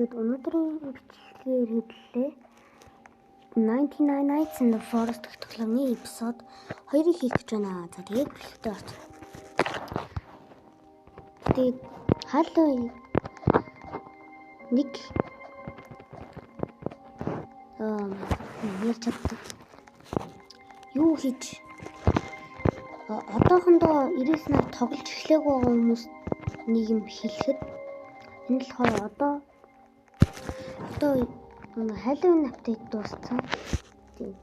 Өнөөдрийн бичлэгээр хэллээ. 99 Nights in the Forest гэх тоглоомны эпизод 2-ыг хийх гэж байна. За тэгээд бичлэгтээ орцгоо. Тэгээд Halloween нэг ярьж чаддаг. Юу хийж одоохондоо 90 нар тоглож эхлэх байгаа хүмүүс нэг юм хэлэхэд энэ болохоор одоо Halloween апдейт дууссан. Тэгээд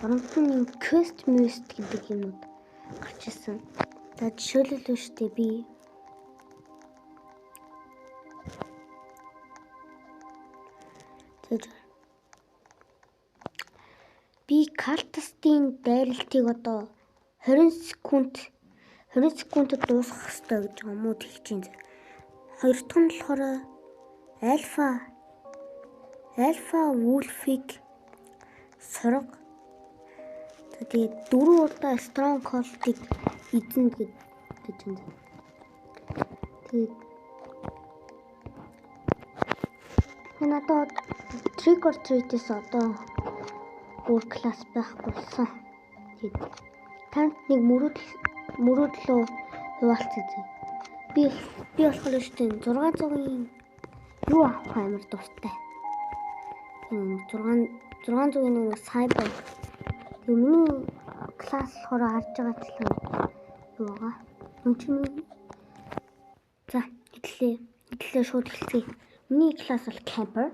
оромтны юм quest гэдэг юмуд гарч ирсэн. За жишээлбэл үүштэй би картастын дайралтыг одоо 20 секундд дуусгах хэрэгтэй гэж юм уу тэгж юм. Хоёр дахь нь болохоор Альфа Wolf-ийг сорго. Тэгээд 4 удаа Stronghold-ыг эзэн гэж юм. Тэгээд энэ одоо Trick or Treat-ээс одоо өөр класс байхгүй болсон. Тэгээд танд нэг мөрөөдлөө хуваалцъя. Би болохоор штэ 600-ийн юу авах амар дуртай. 600-ийн нэг сайбер. Тэгээ миний класс болохоор харж байгаачлан юу байгаа. За хэдлээ шууд хэлцгээе. Миний класс бол camper.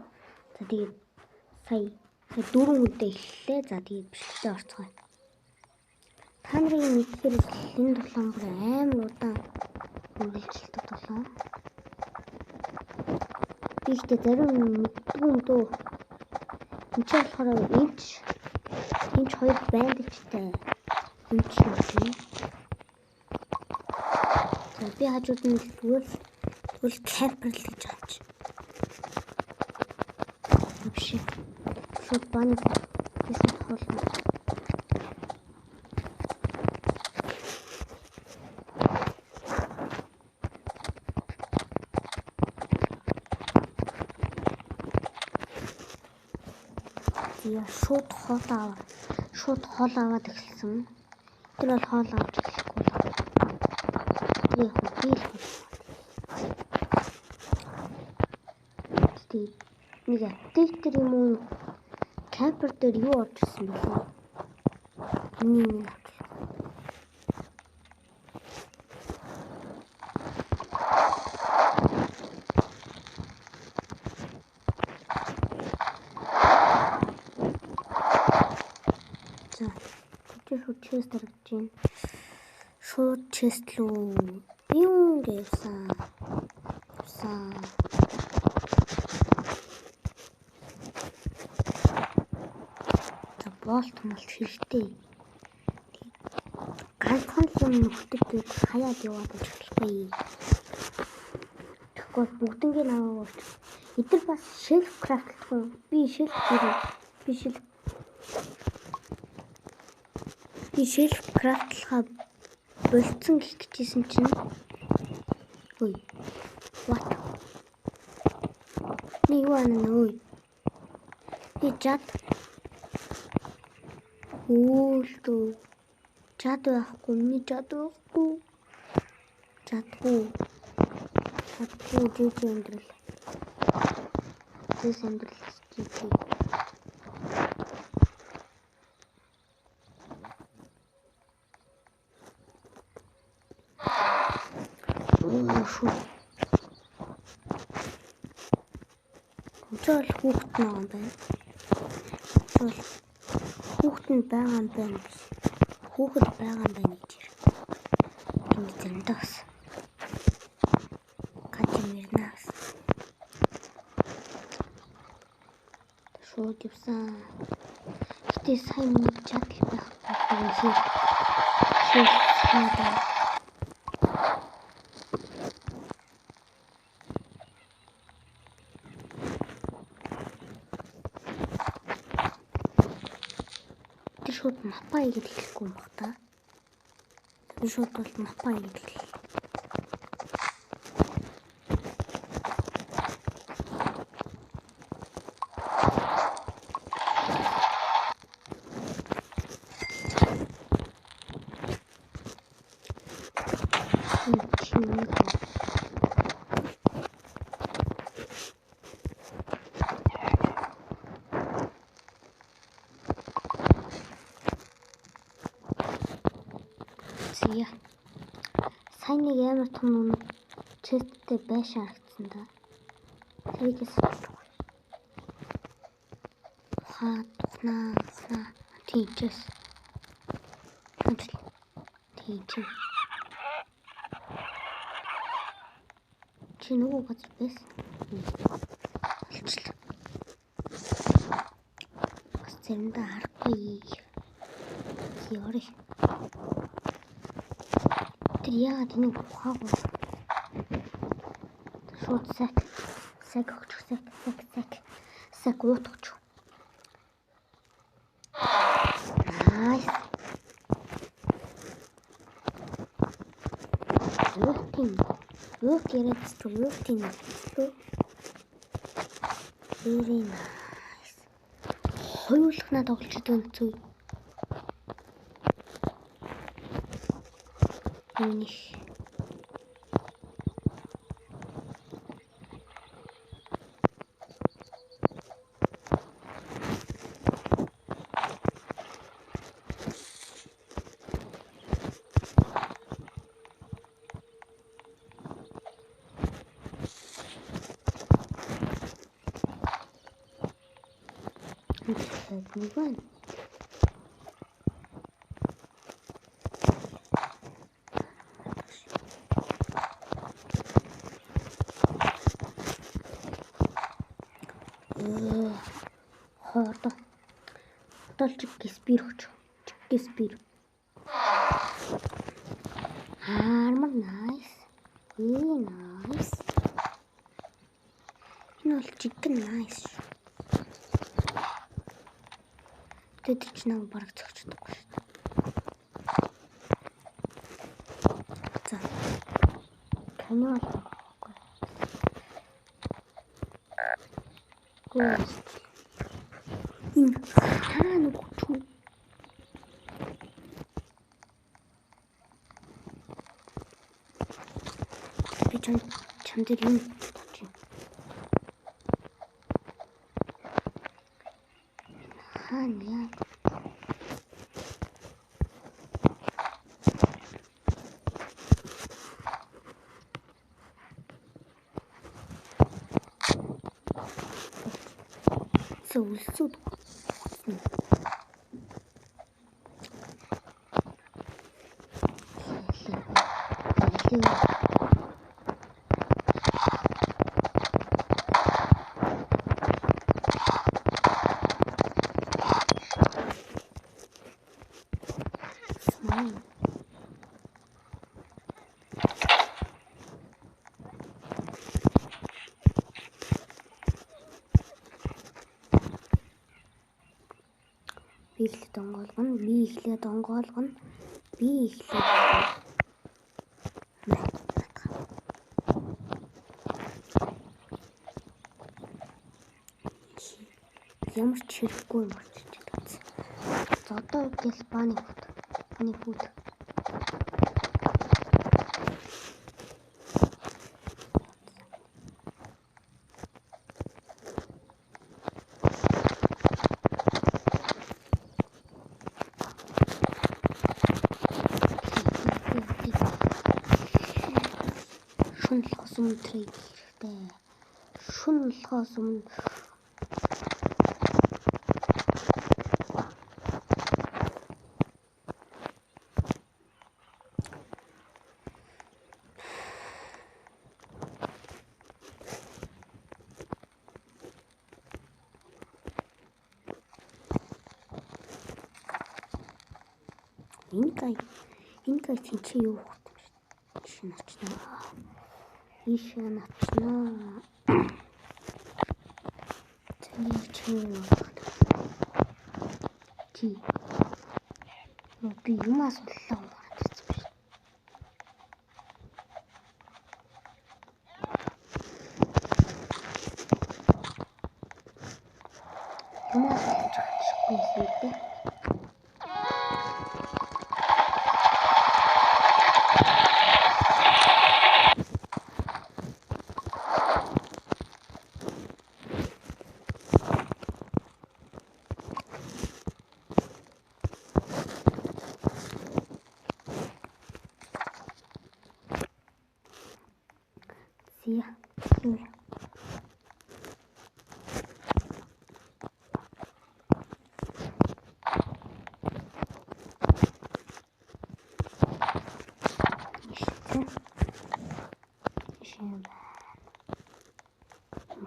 За тэгээд сая 4 өдөө эхэллээ. За тэгээд бичлэгтээ орцгоё. Та нарын мэдхээр энэ тоглоом бүр амар удаан үргэлжилдэг тоглоом. Би ихтэй зарим мэдгүй юм дөө. Энд ч болохоор энэ хоёр бандчтай энэ ч юм. За би хажууд нь тэгвэл camper л гэж авч. Биш. Шууд банд хийсэн хол. Я шууд хол аваад эхэлсэн. Тэр бол хол авч эхлэхгүй. Нэг апдейтер юм уу? Camper дээр юу орж ирсэн бэ? Миний chest харагдаж байна. Шууд chest лөө юм гэсэн. За болт хэрэгтэй. Ганцхан юм нөхдөд хаяад яваад очихлахгүй. Тэгэхгүй бүгднийг аваад эдгээр бас shelf craft-гүй. Би shelf craft-лахаа болцсон гэх гэжсэн чинь ой what ни юу ой би жад үүлдүү жад байхгүй миний жадгүй жиг амьдрал Жол хүүхэд байгаа юм байна. Хүүхэд нь байгаа юм байна. Хүүхэд байгаа юм байна гэж. Энэ зөндөөс. Катимирнаас. Шууд явсан. Гэтэ сайн нэг чадал байхгүй шиг. Шууд мапаа игээд хэлэхгүй юм бах та. Би шууд бол мапаа игээд хэлээ. Яа. Сайн нэг амар том нүг честтэй байшаа харагдсан да. Тэрийгээс тухнаа. Тийчээс. Тийч. Чи нөгөө газар байсан. Олчлаа. Бас заримдаа харахгүй. Яарэ. Тэр яагаад энийг ухаагүй? Шууд сак өгч. Сак уутгч. Найс. Look at very nice. Хоёулах надад олчод өнцөй. Энийг Мигэн. Хордо. Толчиг спир өгч. Спир. Армор nice. Nice. Энэ бол chicken nice. Тэд ч нэг бараг зөгчдөггүй шүү дээ. За. Канал байхгүй. Гүйс. Энэ хаана гүчүү? Би чамд юм чи. Хаана? Сүүл. Би эхлээд онгоолгоно. Ямар ч хэрэггүй юм болчих гэсэн. За одоо гэл бааны фуд. Шунлахаас өмнө трейд хэрэгтэй. Шунлахаас өмнө энэ гай тэнцээ юу хот юм шиг ишээ начнаа. Чи би юмас боллоо гэсэн биш. Юмас болж чадчихгүй юм дээ. Яа.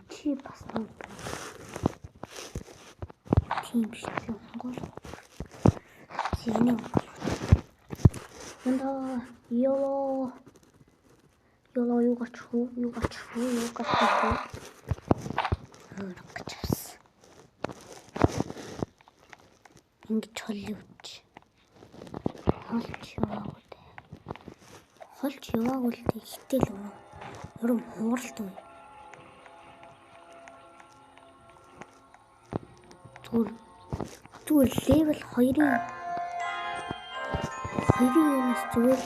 Чи бас нэг тийм биш Монгол. Зэний. Эндээ ёо юу гачхуу. Хөргөчс. Ингэж холливч. Холч яваагүй л ихтэй л өө. Өрөм хууралт үе. Зүгээр левел 2-ын юунаас зүгээр.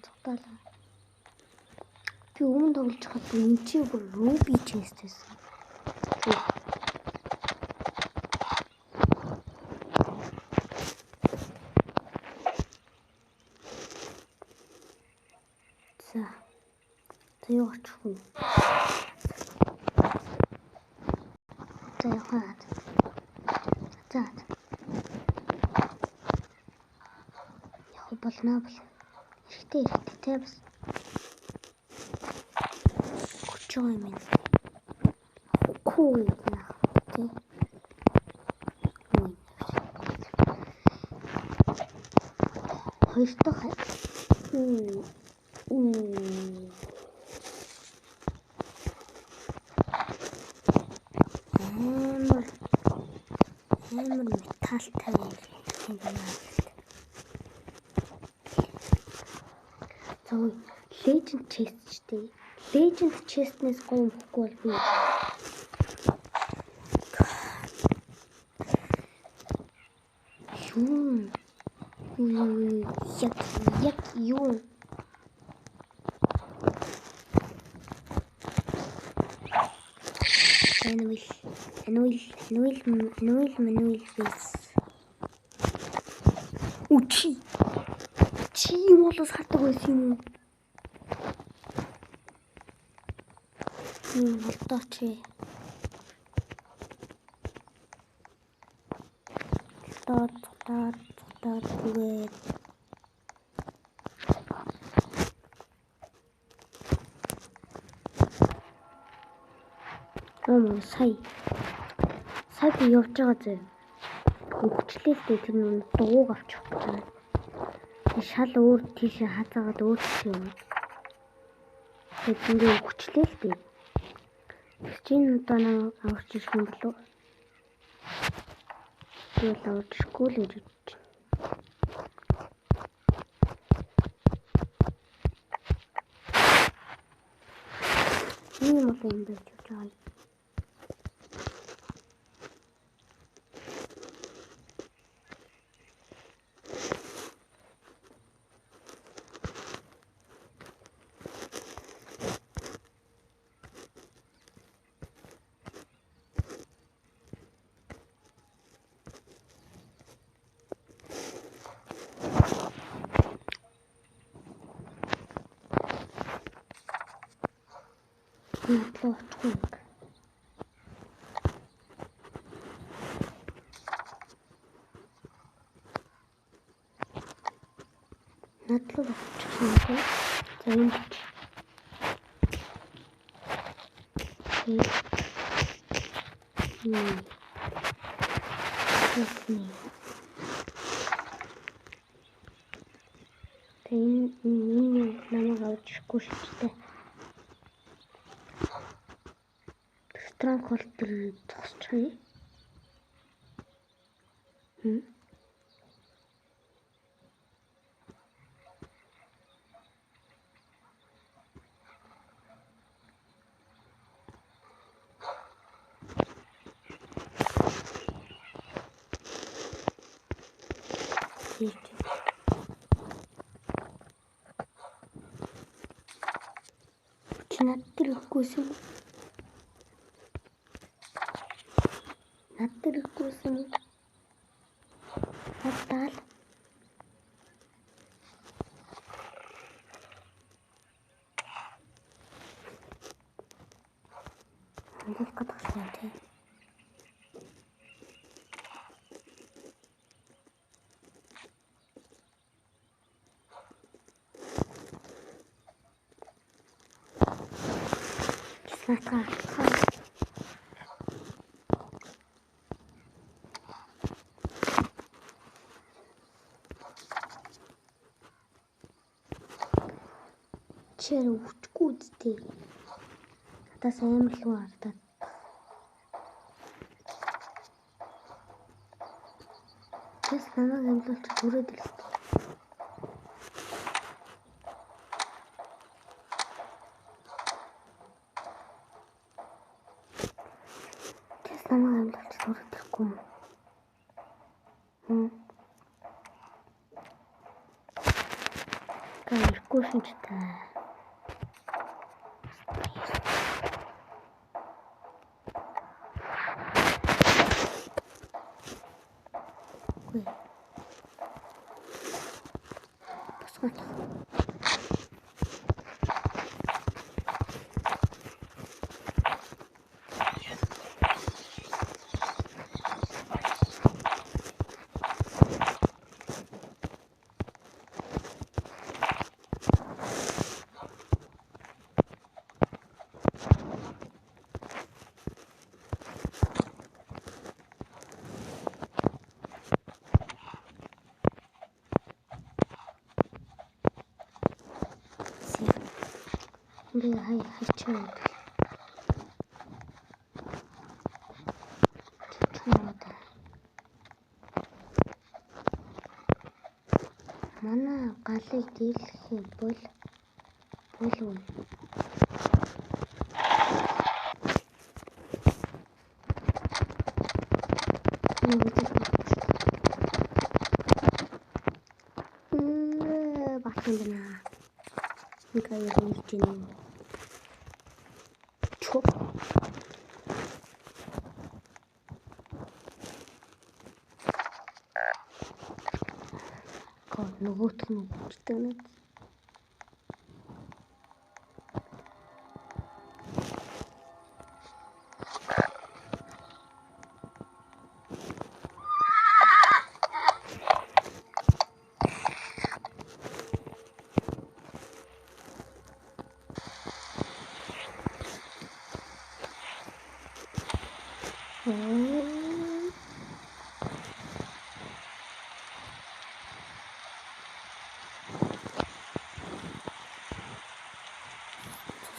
Цогталаа. Би өмнө тоглож хаад энэ чи бүр руби честсэн. За юу ачих вэ? За яхаад. За. Яхаа болно. Ихтэй те бас. Чой минь. Cool на. Тэ. Хоёр дахь. Амар металтай юм байна. За legend chest штий. Legend chest-нээс гомхгүй бол би яг юу Мануил бис. Чи молос хатдаг байсан юм. Болтооч. Таад үгээд. Сая би явж байгаа зэ. Хөвчлээ л дээ тэр нэг дууг авчих гэж. Шал өөр тийшээ хазаагаад өөрчлөв юм. Тэгээд ингээ хөвчлээ л дээ. Чинь одоо намайг аварч ирэх юм болов? Тэгэл аварч ирэхгүй л гэж бодож байна. Энэ мод юм байж байгаа юм. Надлуу очихгүй. За энэ ч. Энэ намайг авч ирэхгүй шигтэй. Stronghold зогсчихъя. над дээр өгөхгүйсэн. Над дээр өгөхгүйсэн. Надад Ангол гадагшаа тий. Кисатаа. Чэр үчгүй үстэй. Надаас амар л хардаад. Тэс намайг амлуулж бүрээд л. Тэс намайг амлуулж бүрээд ирэхгүй юм. Гэргүй шинж та. Босгоо. Би хайчаад. Манай галыг дийлэх бол үн. Бахандна. Никай рултин. Чоп. Нөгөөх нь үрдэнэ.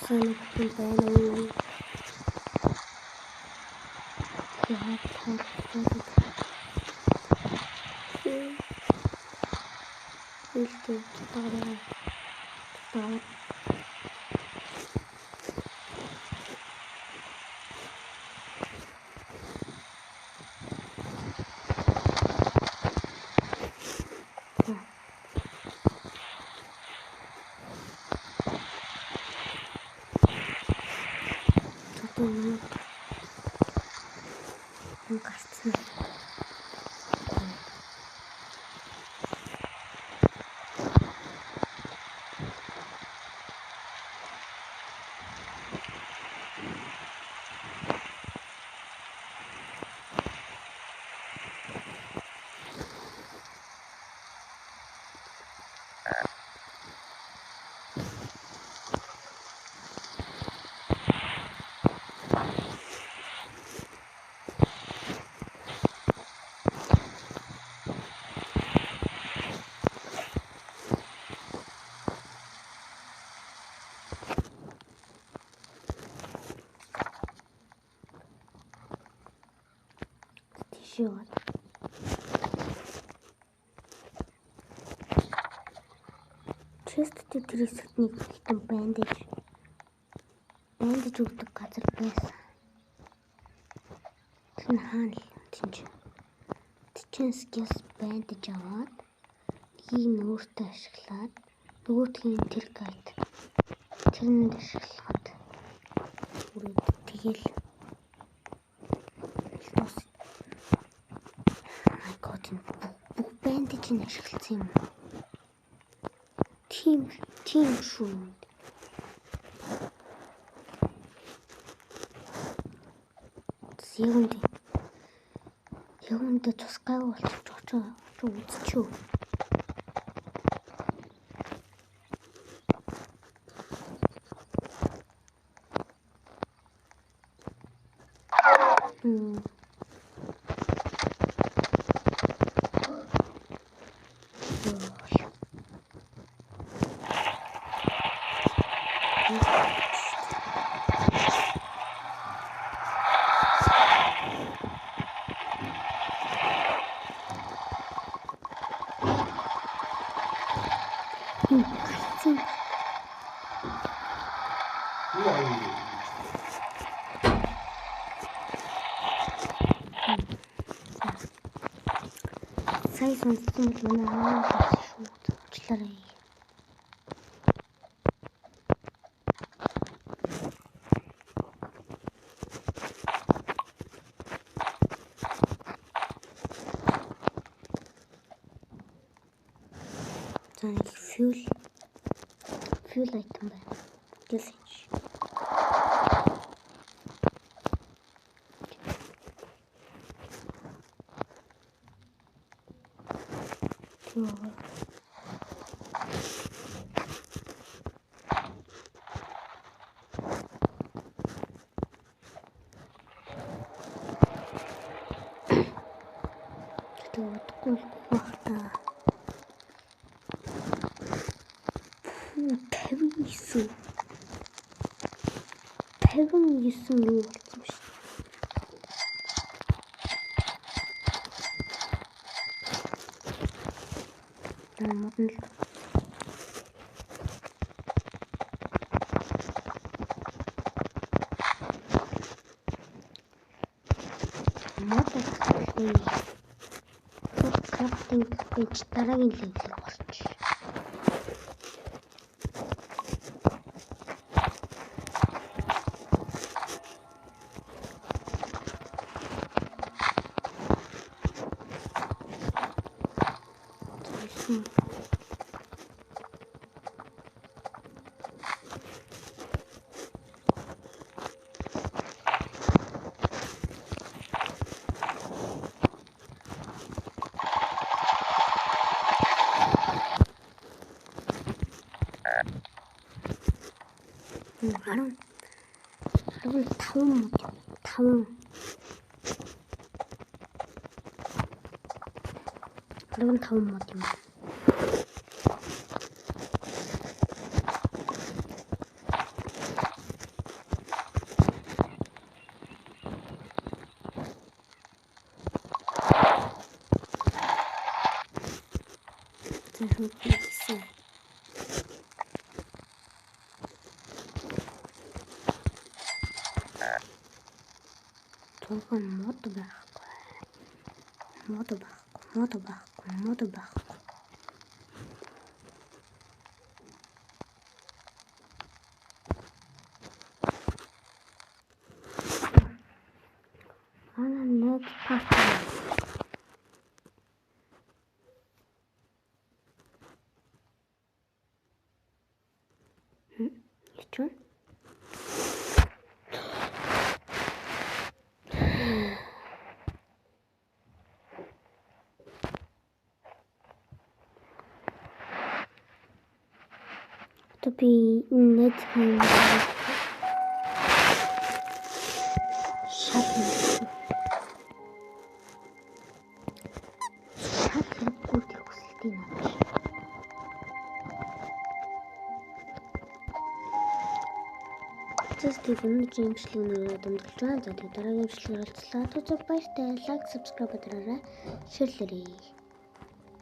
Sana kembali. Lihat. Itu kita. Кажется. Счет. Чисто тридцатник хитэн бандаж өгдөг газар байсан. Тэр хаана л тийч. Тэчин скилс бандаж аваад ийм өөртөө ашиглаад нөгөөдхийн тэр гайд тэрэнд ашиглаад Тэгэл тус. My god энэ бүх бандаж нь ашигласан юм. Тим шүү. Ягунд тус гайгүй болчих очоо үзчихв. Сая сонссон бол манай шүү зовчлаарай. Fuel item байна. Гэлж. Тэгвэл бахта 59 юу болсон бэ? Модон л крафтинг пэйж дараагийн левел болчих. Таван мод юм. Толгой мод байхгүй. Ана нэг патаа. Ичүү? Би net хайн Тэстэй өнөөдрийн имжлэг өнөөрөө дамжуулж байна. За тэгээд дараагийн имжлэгээр уулзлаа. Түр баяртай. Лайк, subscribe дараарай. Шеэрлээрэй.